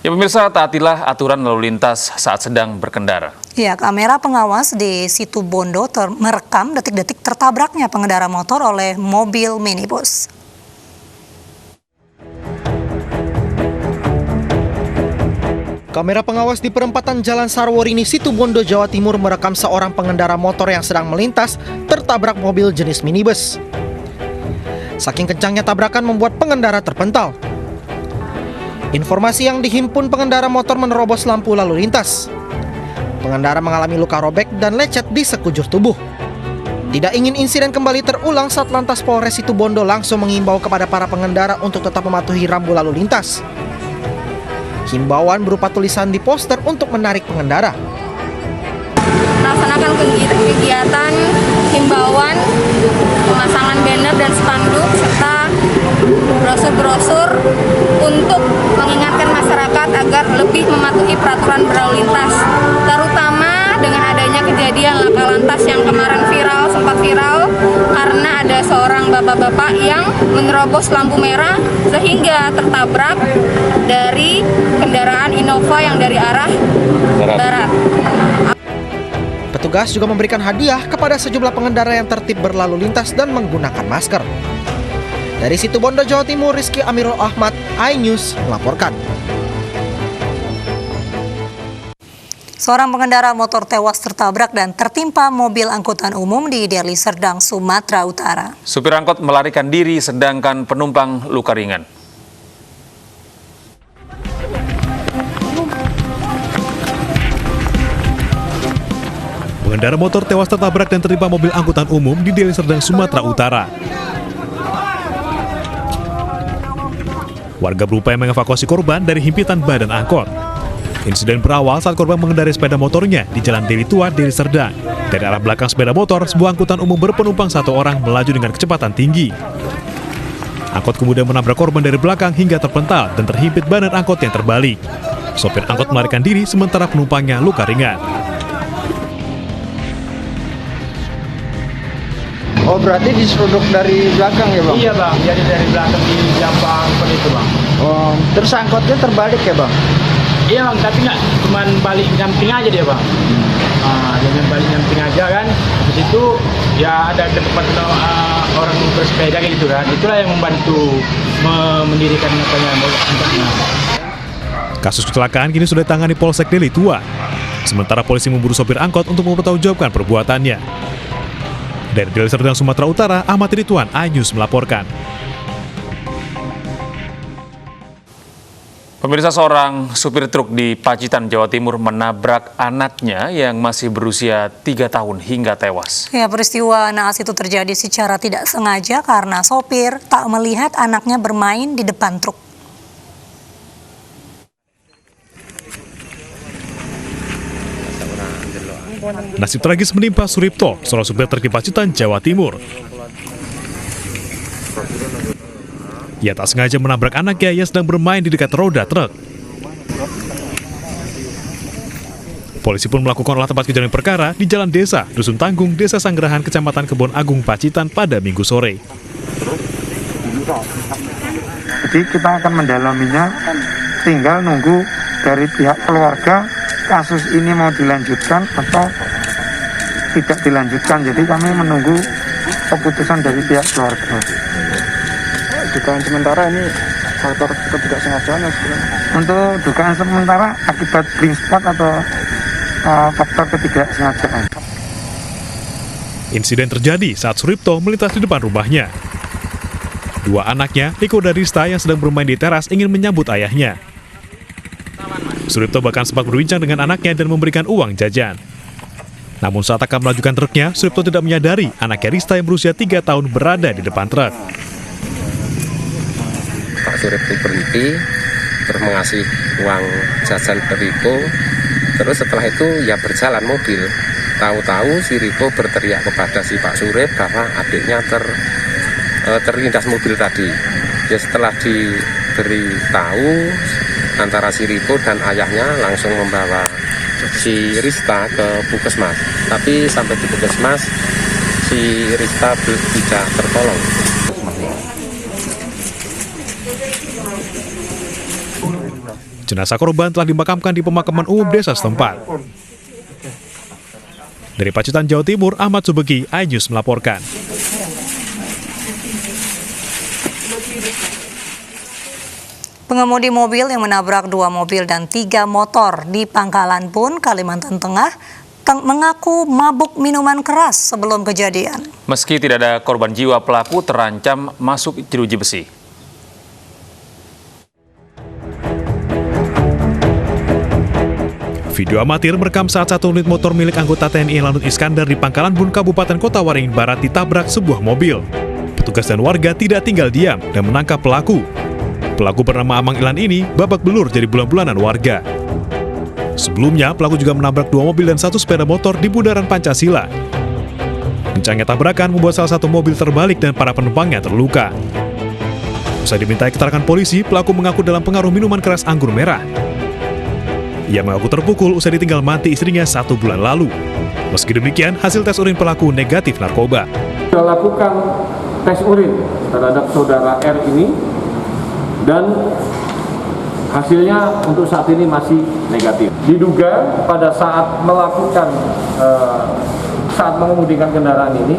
Ya pemirsa, taatilah aturan lalu lintas saat sedang berkendara. Ya, kamera pengawas di Situbondo merekam detik-detik tertabraknya pengendara motor oleh mobil minibus. Kamera pengawas di perempatan Jalan Sarworini, Situbondo, Jawa Timur merekam seorang pengendara motor yang sedang melintas tertabrak mobil jenis minibus. Saking kencangnya tabrakan membuat pengendara terpental. Informasi yang dihimpun pengendara motor menerobos lampu lalu lintas. Pengendara mengalami luka robek dan lecet di sekujur tubuh. Tidak ingin insiden kembali terulang, Satlantas Polres Situbondo langsung mengimbau kepada para pengendara untuk tetap mematuhi rambu lalu lintas. Himbauan berupa tulisan di poster untuk menarik pengendara. Melaksanakan kegiatan himbauan, pemasangan banner dan spanduk serta brosur-brosur untuk mengingatkan masyarakat agar lebih mematuhi peraturan berlalu lintas, terutama dengan adanya kejadian laka lantas yang kemarin sempat viral karena ada seorang bapak-bapak yang menerobos lampu merah sehingga tertabrak dari kendaraan Innova yang dari arah barat. Petugas juga memberikan hadiah kepada sejumlah pengendara yang tertib berlalu lintas dan menggunakan masker. Dari Situbondo, Jawa Timur, Rizky Amirul Ahmad, iNews melaporkan. Seorang pengendara motor tewas tertabrak dan tertimpa mobil angkutan umum di Deli Serdang, Sumatera Utara. Supir angkot melarikan diri sedangkan penumpang luka ringan. Pengendara motor tewas tertabrak dan tertimpa mobil angkutan umum di Deli Serdang, Sumatera Utara. Warga berupaya mengevakuasi korban dari himpitan badan angkot. Insiden berawal saat korban mengendarai sepeda motornya di Jalan Deli Tua, Deli Serdang. Dari arah belakang sepeda motor, sebuah angkutan umum berpenumpang satu orang melaju dengan kecepatan tinggi. Angkot kemudian menabrak korban dari belakang hingga terpental dan terhimpit badan angkot yang terbalik. Sopir angkot melarikan diri sementara penumpangnya luka ringan. Oh, berarti diseruduk dari belakang ya, Bang? Iya, Bang. Jadi dari belakang di jambang itu, Bang. Oh, terus angkotnya terbalik ya, Bang? Iya, Bang. Tapi nggak cuma balik nyamping aja dia, Bang. Nah, dia balik nyamping aja kan. Di situ ya ada ke tempat orang bersepeda kayak gitu kan. Itulah yang membantu mendirikan angkotnya. Kasus kecelakaan kini sudah ditangani Polsek Deli Tua. Sementara polisi memburu sopir angkot untuk mempertanggungjawabkan perbuatannya. Dari Deli Serdang, Sumatera Utara, Ahmad Ridwan, iNews melaporkan. Pemirsa, seorang supir truk di Pacitan, Jawa Timur menabrak anaknya yang masih berusia 3 tahun hingga tewas. Ya, peristiwa naas itu terjadi secara tidak sengaja karena sopir tak melihat anaknya bermain di depan truk. Nasib tragis menimpa Suripto, seorang supir truk di Pacitan, Jawa Timur. Ia tak sengaja menabrak anaknya yang sedang bermain di dekat roda truk. Polisi pun melakukan olah tempat kejadian perkara di Jalan Desa, Dusun Tanggung, Desa Sanggerahan, Kecamatan Kebon Agung, Pacitan pada Minggu sore. Jadi kita akan mendalaminya, tinggal nunggu dari pihak keluarga kasus ini mau dilanjutkan atau tidak dilanjutkan. Jadi kami menunggu keputusan dari pihak keluarga. Dugaan sementara ini faktor ketidaksengajaan sebenarnya. Untuk dugaan sementara akibat blind spot atau faktor ketidaksengajaan. Insiden terjadi saat Suripto melintas di depan rumahnya. Dua anaknya, Eko dan Rista yang sedang bermain di teras ingin menyambut ayahnya. Suripto bahkan sempat berbincang dengan anaknya dan memberikan uang jajan. Namun saat akan melajukan truknya, Suripto tidak menyadari anaknya Rista yang berusia 3 tahun berada di depan truk. Pak Suripto berhenti, terus mengasih uang jajan ke Riko. Terus setelah itu ya berjalan mobil. Tahu-tahu si Riko berteriak kepada si Pak Surip bahwa adiknya terlindas mobil tadi. Ya setelah diberi tahu, antara si Riko dan ayahnya langsung membawa si Rista ke puskesmas. Tapi sampai di puskesmas si Rista tidak tertolong. Jenazah korban telah dimakamkan di pemakaman umum desa setempat. Dari Pacitan, Jawa Timur, Ahmad Subeki, iNews melaporkan. Pengemudi mobil yang menabrak 2 mobil dan 3 motor di Pangkalan Pun, Kalimantan Tengah, mengaku mabuk minuman keras sebelum kejadian. Meski tidak ada korban jiwa, pelaku terancam masuk jeruji besi. Video amatir merekam saat satu unit motor milik anggota TNI Lanut Iskandar di Pangkalan Bun, Kabupaten Kota Waringin Barat ditabrak sebuah mobil. Petugas dan warga tidak tinggal diam dan menangkap pelaku. Pelaku bernama Amang Ilan ini babak belur jadi bulan-bulanan warga. Sebelumnya, pelaku juga menabrak 2 mobil dan 1 sepeda motor di Bundaran Pancasila. Kencangnya tabrakan membuat salah satu mobil terbalik dan para penumpangnya terluka. Usai dimintai keterangan polisi, pelaku mengaku dalam pengaruh minuman keras anggur merah. Ia mengaku terpukul usai ditinggal mati istrinya 1 bulan lalu. Meski demikian, hasil tes urin pelaku negatif narkoba. Kita lakukan tes urin terhadap saudara R ini dan hasilnya untuk saat ini masih negatif. Diduga pada saat melakukan saat mengemudikan kendaraan ini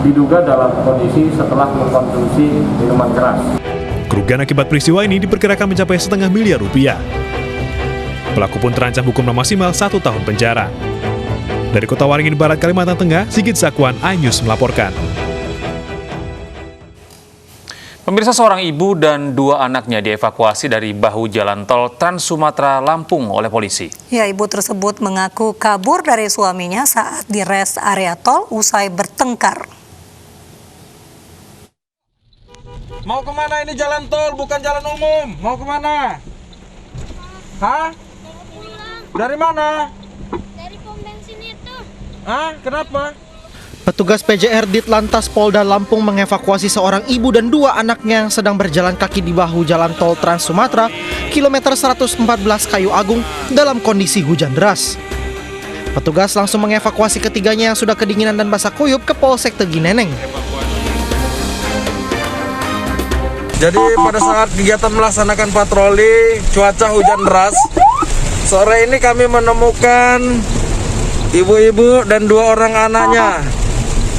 diduga dalam kondisi setelah mengkonsumsi minuman keras. Kerugian akibat peristiwa ini diperkirakan mencapai setengah miliar rupiah. Pelaku pun terancam hukuman maksimal 1 tahun penjara. Dari Kota Waringin Barat, Kalimantan Tengah, Sigit Zakwan, iNews melaporkan. Pemirsa, seorang ibu dan 2 anaknya dievakuasi dari bahu jalan tol Trans Sumatera Lampung oleh polisi. Ya, ibu tersebut mengaku kabur dari suaminya saat di res area tol usai bertengkar. Mau kemana ini jalan tol, bukan jalan umum? Mau kemana? Hah? Dari mana? Dari pom bensin itu. Hah? Kenapa? Petugas PJR Ditlantas Polda Lampung mengevakuasi seorang ibu dan 2 anaknya yang sedang berjalan kaki di bahu jalan tol Trans Sumatera, kilometer 114 Kayu Agung, dalam kondisi hujan deras. Petugas langsung mengevakuasi ketiganya yang sudah kedinginan dan basah kuyup ke Polsek Tegineneng. Jadi pada saat kegiatan melaksanakan patroli, cuaca hujan deras. Sore ini kami menemukan ibu-ibu dan 2 orang anaknya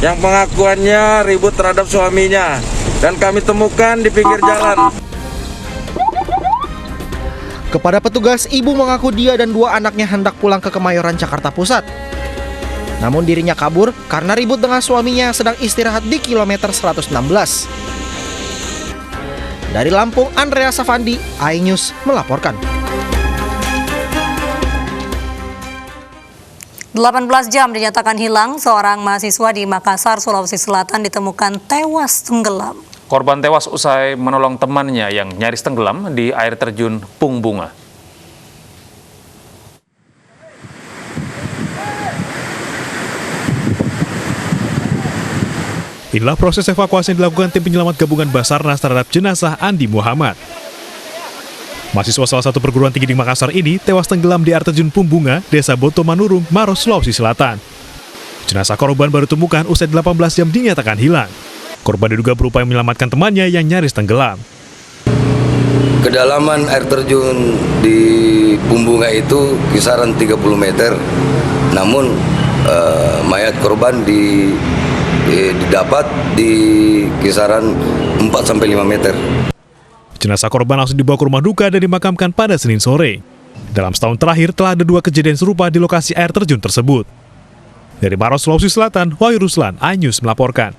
yang pengakuannya ribut terhadap suaminya, dan kami temukan di pinggir jalan. Kepada petugas, ibu mengaku dia dan 2 anaknya hendak pulang ke Kemayoran, Jakarta Pusat. Namun dirinya kabur karena ribut dengan suaminya yang sedang istirahat di kilometer 116. Dari Lampung, Andrea Safandi, iNews melaporkan. 18 jam dinyatakan hilang, seorang mahasiswa di Makassar, Sulawesi Selatan ditemukan tewas tenggelam. Korban tewas usai menolong temannya yang nyaris tenggelam di air terjun Pung Bunga. Inilah proses evakuasi yang dilakukan tim penyelamat gabungan Basarnas terhadap jenazah Andi Muhammad. Mahasiswa salah satu perguruan tinggi di Makassar ini tewas tenggelam di air terjun Pung Bunga, Desa Boto Manurung, Maros, Sulawesi Selatan. Jenazah korban baru ditemukan usai 18 jam dinyatakan hilang. Korban diduga berupaya menyelamatkan temannya yang nyaris tenggelam. Kedalaman air terjun di Pung Bunga itu kisaran 30 meter. Namun mayat korban didapat di kisaran 4-5 meter. Jenazah korban langsung dibawa ke rumah duka dan dimakamkan pada Senin sore. Dalam setahun terakhir telah ada 2 kejadian serupa di lokasi air terjun tersebut. Dari Maros, Sulawesi Selatan, Wahyu Ruslan, iNews melaporkan.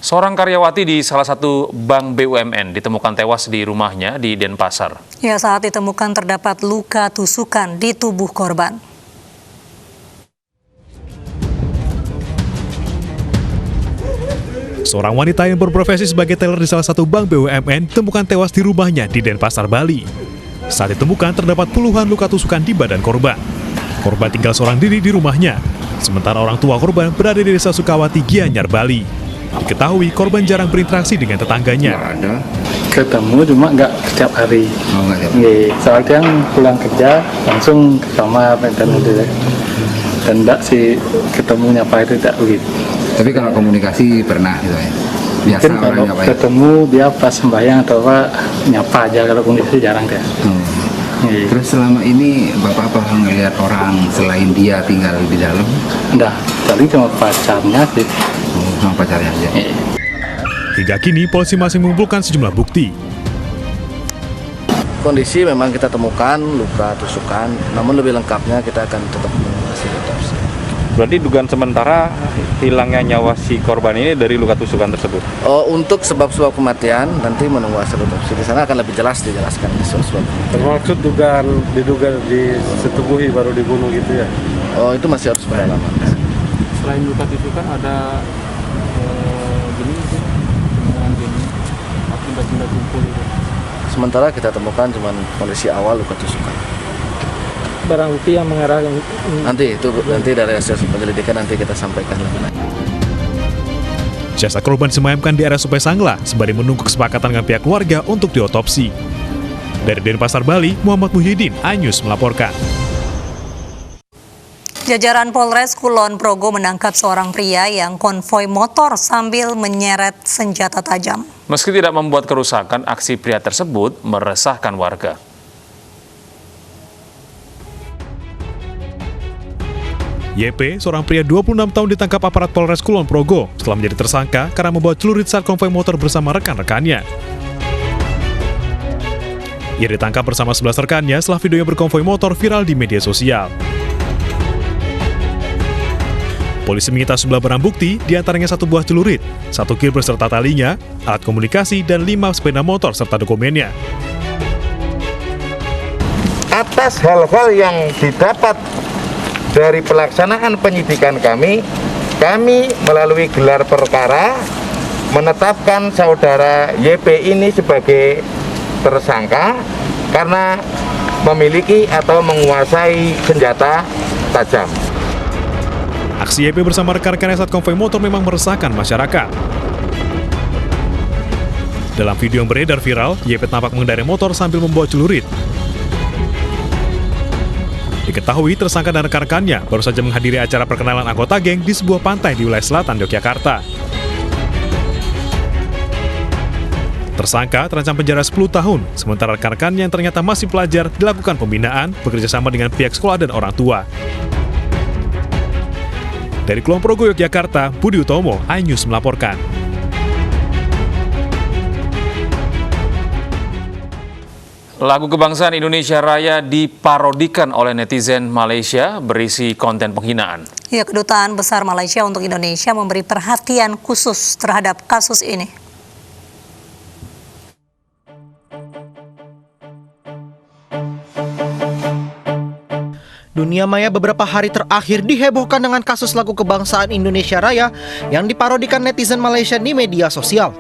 Seorang karyawati di salah satu bank BUMN ditemukan tewas di rumahnya di Denpasar. Ya, saat ditemukan terdapat luka tusukan di tubuh korban. Seorang wanita yang berprofesi sebagai teller di salah satu bank BUMN ditemukan tewas di rumahnya di Denpasar, Bali. Saat ditemukan terdapat puluhan luka tusukan di badan korban. Korban tinggal seorang diri di rumahnya, sementara orang tua korban berada di Desa Sukawati, Gianyar, Bali. Diketahui korban jarang berinteraksi dengan tetangganya. Ketemu cuma nggak setiap hari. Soalnya yang pulang kerja langsung ke kamar dan enggak sih ketemunya apa itu tidak begitu. Tapi kalau komunikasi pernah gitu ya? Mungkin kalau ketemu dia pas sembahyang atau apa nyapa aja, kalau kondisi jarang dia. Terus selama ini Bapak pernah melihat orang selain dia tinggal di dalam? Enggak, paling cuma pacarnya sih. Sama pacarnya aja. Hingga kini polisi masih mengumpulkan sejumlah bukti. Kondisi memang kita temukan luka tusukan, namun lebih lengkapnya kita akan tetap menunggu hasil otopsi. Berarti dugaan sementara hilangnya nyawa si korban ini dari luka tusukan tersebut? Untuk sebab-sebab kematian nanti menunggu hasil otopsi. Di sana akan lebih jelas dijelaskan sebab. Termaksud diduga disetubuhi baru dibunuh gitu ya? Itu masih harus pendalaman. Selain luka tusukan ada benda-benda tumpul itu. Sementara kita temukan cuma kondisi awal luka tusukan. Barang bukti yang mengarah nanti dari hasil penyelidikan nanti kita sampaikan lebih lanjut. Jasad korban disemayamkan di RSUP Sangla sembari menunggu kesepakatan dengan pihak keluarga untuk diotopsi. Dari Denpasar, Bali, Muhammad Muhyiddin, iNews melaporkan. Jajaran Polres Kulon Progo menangkap seorang pria yang konvoi motor sambil menyeret senjata tajam. Meski tidak membuat kerusakan, aksi pria tersebut meresahkan warga. YP, seorang pria 26 tahun ditangkap aparat Polres Kulon Progo setelah menjadi tersangka karena membawa celurit saat konvoi motor bersama rekan-rekannya. Ia ditangkap bersama 11 rekannya setelah videonya berkonvoi motor viral di media sosial. Polisi menyita sejumlah barang bukti, diantaranya 1 buah celurit, 1 kir beserta talinya, alat komunikasi, dan 5 sepeda motor serta dokumennya. Atas hal-hal yang didapat dari pelaksanaan penyidikan kami melalui gelar perkara menetapkan saudara YP ini sebagai tersangka karena memiliki atau menguasai senjata tajam. Aksi YP bersama rekan-rekannya saat konvoi motor memang meresahkan masyarakat. Dalam video yang beredar viral, YP tampak mengendarai motor sambil membawa celurit. Diketahui tersangka dan rekan-rekannya baru saja menghadiri acara perkenalan anggota geng di sebuah pantai di wilayah selatan Yogyakarta. Tersangka terancam penjara 10 tahun, sementara rekan-rekannya yang ternyata masih pelajar dilakukan pembinaan bekerjasama dengan pihak sekolah dan orang tua. Dari Kulon Progo, Yogyakarta, Budi Utomo, iNews melaporkan. Lagu kebangsaan Indonesia Raya diparodikan oleh netizen Malaysia berisi konten penghinaan. Ya, Kedutaan Besar Malaysia untuk Indonesia memberi perhatian khusus terhadap kasus ini. Dunia maya beberapa hari terakhir dihebohkan dengan kasus lagu kebangsaan Indonesia Raya yang diparodikan netizen Malaysia di media sosial.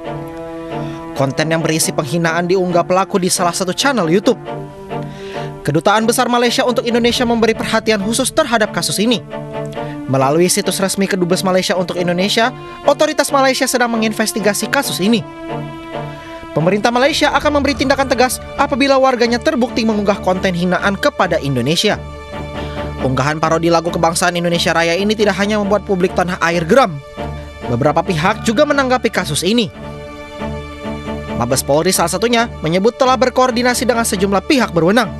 Konten yang berisi penghinaan diunggah pelaku di salah satu channel YouTube. Kedutaan Besar Malaysia untuk Indonesia memberi perhatian khusus terhadap kasus ini. Melalui situs resmi Kedubes Malaysia untuk Indonesia, otoritas Malaysia sedang menginvestigasi kasus ini. Pemerintah Malaysia akan memberi tindakan tegas apabila warganya terbukti mengunggah konten hinaan kepada Indonesia. Unggahan parodi lagu kebangsaan Indonesia Raya ini tidak hanya membuat publik tanah air geram. Beberapa pihak juga menanggapi kasus ini. Mabes Polri salah satunya menyebut telah berkoordinasi dengan sejumlah pihak berwenang.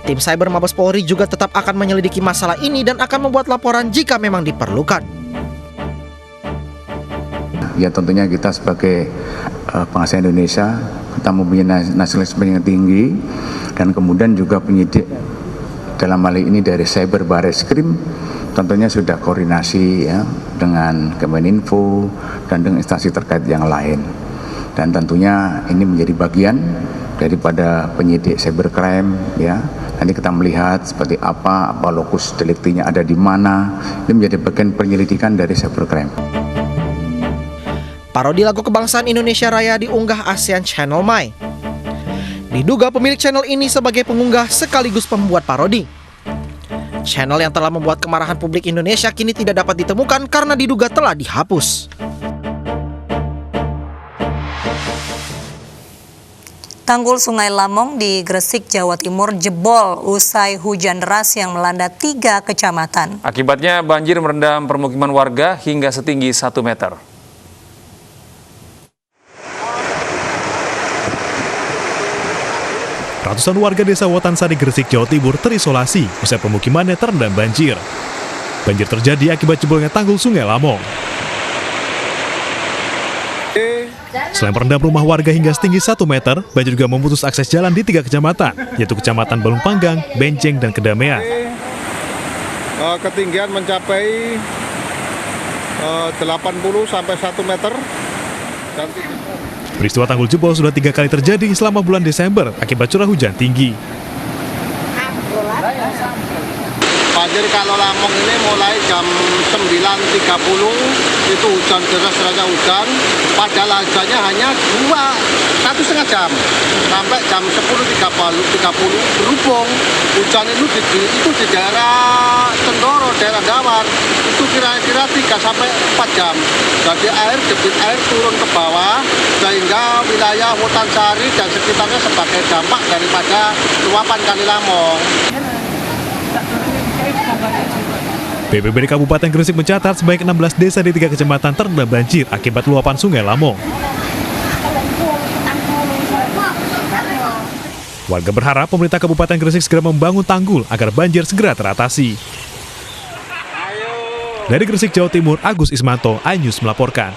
Tim Cyber Mabes Polri juga tetap akan menyelidiki masalah ini dan akan membuat laporan jika memang diperlukan. Ya tentunya kita sebagai bangsa Indonesia, kita mempunyai nasionalisme yang tinggi dan kemudian juga penyidik dalam hal ini dari Cyber Barreskrim tentunya sudah koordinasi ya dengan Kemeninfo dan dengan instansi terkait yang lain. Dan tentunya ini menjadi bagian daripada penyidik cybercrime ya. Nanti kita melihat seperti apa lokus deliktinya ada di mana. Ini menjadi bagian penyelidikan dari cybercrime. Parodi lagu kebangsaan Indonesia Raya diunggah ASEAN Channel My. Diduga pemilik channel ini sebagai pengunggah sekaligus pembuat parodi. Channel yang telah membuat kemarahan publik Indonesia kini tidak dapat ditemukan karena diduga telah dihapus. Tanggul Sungai Lamong di Gresik, Jawa Timur jebol usai hujan deras yang melanda 3 kecamatan. Akibatnya banjir merendam permukiman warga hingga setinggi 1 meter. Ratusan warga desa Wotansari, Gresik, Jawa Timur terisolasi usai pemukimannya terendam banjir. Banjir terjadi akibat jebolnya tanggul Sungai Lamong. Selain merendam rumah warga hingga setinggi 1 meter, banjir juga memutus akses jalan di 3 kecamatan, yaitu Kecamatan Balung Panggang, Benceng, dan Kedamaian. Ketinggian mencapai 80 sampai 1 meter. Peristiwa tanggul jebol sudah 3 kali terjadi selama bulan Desember akibat curah hujan tinggi. Banjir kalau Lamong ini mulai jam 9.30 itu hujan deras hujan, padahal hujannya hanya 1,5 jam sampai jam 10.30 berhubung hujan itu di daerah Tendoro, daerah Dawar itu kira-kira 3 sampai 4 jam. Jadi debit air turun ke bawah sehingga wilayah Wotansari dan sekitarnya sebagai dampak daripada luapan Kali Lamong. BPBD Kabupaten Gresik mencatat sebanyak 16 desa di 3 kecamatan terendam banjir akibat luapan Sungai Lamong. Warga berharap pemerintah Kabupaten Gresik segera membangun tanggul agar banjir segera teratasi. Dari Gresik, Jawa Timur, Agus Ismanto, iNews melaporkan.